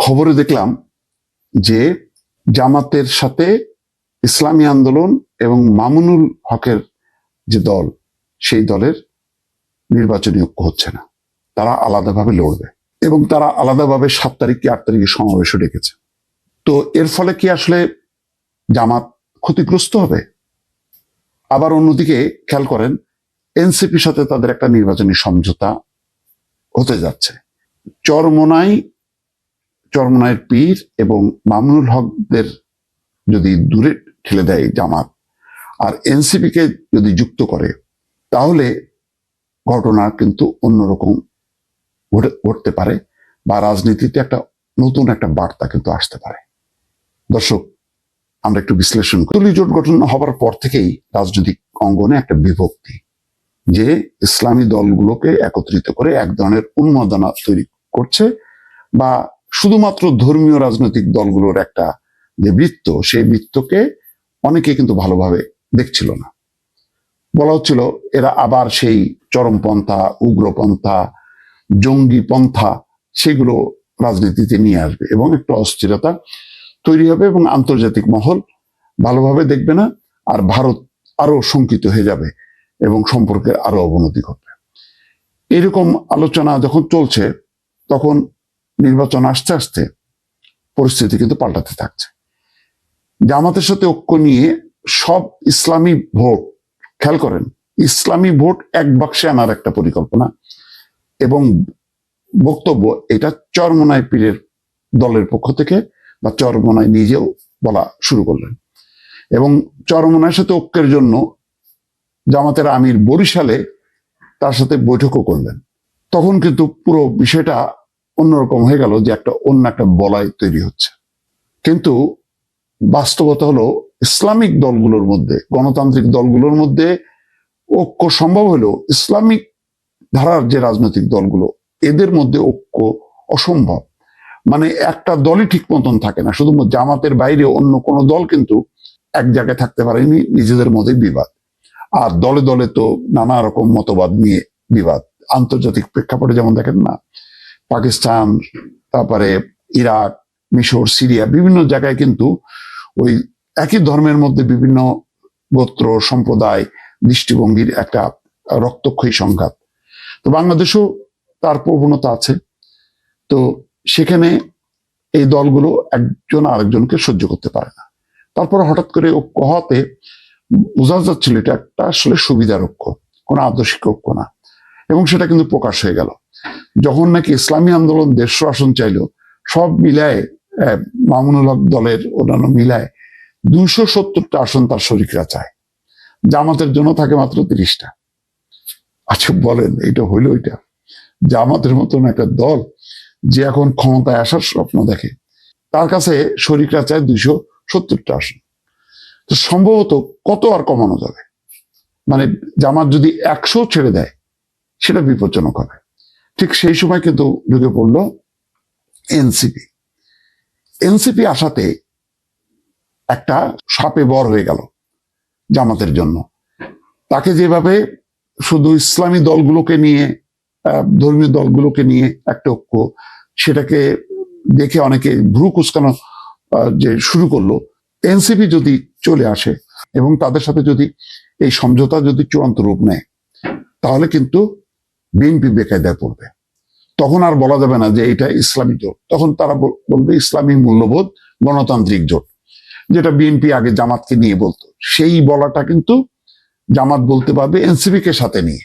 খবরে দেখলাম যে জামাতের সাথে ইসলামী আন্দোলন এবং মামুনুল হকের যে দল, সেই দলের নির্বাচনী ঐক্য হচ্ছে না। তারা আলাদাভাবে লড়বে এবং তারা আলাদাভাবে 7 তারিখ কি 8 তারিখে সমাবেশও ডেকেছে। তো এর ফলে কি আসলে জামাত ক্ষতিগ্রস্ত হবে? আবার অন্যদিকে খেয়াল করেন, এনসিপির সাথে তাদের একটা নির্বাচনী সমঝোতা হতে যাচ্ছে। চরমোনাইয়ের পীর এবং মামুনুল হকদের যদি দূরে ঠেলে দেয় জামাত, আর এনসিপিকে যদি যুক্ত করে, তাহলে ঘটনা কিন্তু অন্যরকম ঘটতে পারে বা রাজনীতিতে একটা নতুন একটা বার্তা কিন্তু আসতে পারে। দর্শক, আমরা একটু বিশ্লেষণ করি। তুলি জোট গঠন হবার পর থেকেই রাজনৈতিক অঙ্গনে একটা বিভক্তি, যে ইসলামী দলগুলোকে একত্রিত করে এক ধরনের উন্মাদনা তৈরি করছে, বা শুধুমাত্র ধর্মীয় রাজনৈতিক দলগুলোর একটা যে বৃত্ত, সেই বৃত্তকে অনেকে কিন্তু ভালোভাবে দেখছিল না। বলা হচ্ছিল এরা আবার সেই চরমপন্থা, উগ্রপন্থা, জঙ্গি পন্থা সেগুলো রাজনীতিতে নিয়ে আসবে এবং একটা অস্থিরতা তৈরি হবে এবং আন্তর্জাতিক মহল ভালোভাবে দেখবে না, আর ভারত আরো শঙ্কিত হয়ে যাবে এবং সম্পর্কের আরো অবনতি ঘটবে। এরকম আলোচনা যখন চলছে, তখন নির্বাচন আসতে আসতে পরিস্থিতি কিন্তু পাল্টাতে থাকছে। জামাতের সাথে ঐক্য নিয়ে সব ইসলামী ভোট, খেয়াল করেন, ইসলামী ভোট এক বাক্সে আনার একটা পরিকল্পনা এবং বক্তব্য, এটা চরমোনাই পীরের দলের পক্ষ থেকে বা চরমোনাই নিজেও বলা শুরু করলেন। এবং চরমোনাইয়ের সাথে ঐক্যের জন্য জামাতের আমির বরিশালে তার সাথে বৈঠকও করলেন। তখন কিন্তু পুরো বিষয়টা অন্যরকম হয়ে গেল, যে অন্য একটা বলয় তৈরি হচ্ছে। কিন্তু বাস্তবতা হলো, ইসলামিক দলগুলোর মধ্যে, গণতান্ত্রিক দলগুলোর মধ্যে ঐক্য সম্ভব হলেও ইসলামিক ধারার যে রাজনৈতিক দলগুলো, এদের মধ্যে ঐক্য অসম্ভব। মানে একটা দলই ঠিক মতন থাকে না। শুধু জামাতের বাইরে অন্য কোনো দল কিন্তু এক জায়গায় থাকতে পারেনি, নিজেদের মধ্যে বিবাদ। আর দলে দলে তো নানা রকম মতবাদ নিয়ে বিবাদ। আন্তর্জাতিক প্রেক্ষাপটে যেমন দেখেন না, পাকিস্তান, তারপরে ইরাক, মিশর, সিরিয়া, বিভিন্ন জায়গায় কিন্তু ওই একই ধর্মের মধ্যে বিভিন্ন গোত্র, সম্প্রদায়, দৃষ্টিভঙ্গির একটা রক্তক্ষয়ী সংঘাত। তো বাংলাদেশেও তার প্রবণতা আছে। তো সেখানে এই দলগুলো একজন আরেকজনকে সহ্য করতে পারে না। তারপর হঠাৎ করে ঐক্য হতে বোঝা যাচ্ছিল এটা একটা আসলে সুবিধার ঐক্য, কোনো আদর্শিক ঐক্য না। এবং সেটা কিন্তু প্রকাশ হয়ে গেল যখন নাকি ইসলামী আন্দোলন 150 আসন চাইল, সব মিলায় মামুনুল হক দলের অন্যান্য মিলায় 270টা আসন তার শরিকরা চায়। জামাতের জন্য থাকে মাত্র 30টা। আচ্ছা বলেন, এটা হইলো? এটা জামাতের মতন একটা দল যে এখন ক্ষমতায় আসার স্বপ্ন দেখে, তার কাছে শরিকরা চায় 270টা আসন। তো সম্ভবত কত আর কমানো যাবে? মানে জামাত যদি 100 ছেড়ে দেয়, সেটা বিপজ্জনক হবে। ঠিক সেই সময় কিন্তু ঢুকে পড়লো এনসিপি আসাতে একটা সাপে বর হয়ে গেল জামাতের জন্য। তাকে যেভাবে শুধু ইসলামী দলগুলোকে নিয়ে, ধর্মীয় দলগুলোকে নিয়ে একটা ঐক্য, সেটাকে দেখে অনেকে ভ্রু কুঁচকানো যে শুরু করলো, এনসিপি যদি চলে আসে এবং তাদের সাথে যদি এই সমঝোতা যদি চূড়ান্ত রূপ নেয়, তাহলে কিন্তু বিএনপি বেকায়দায় পড়বে। তখন আর বলা যাবে না যে এটা ইসলামী জোট, তখন তারা বলবে ইসলামী মূল্যবোধ গণতান্ত্রিক জোট, যেটা বিএনপি আগে জামাতকে নিয়ে বলতো। সেই বলাটা কিন্তু জামাত বলতে পারবে এনসিপি কে সাথে নিয়ে।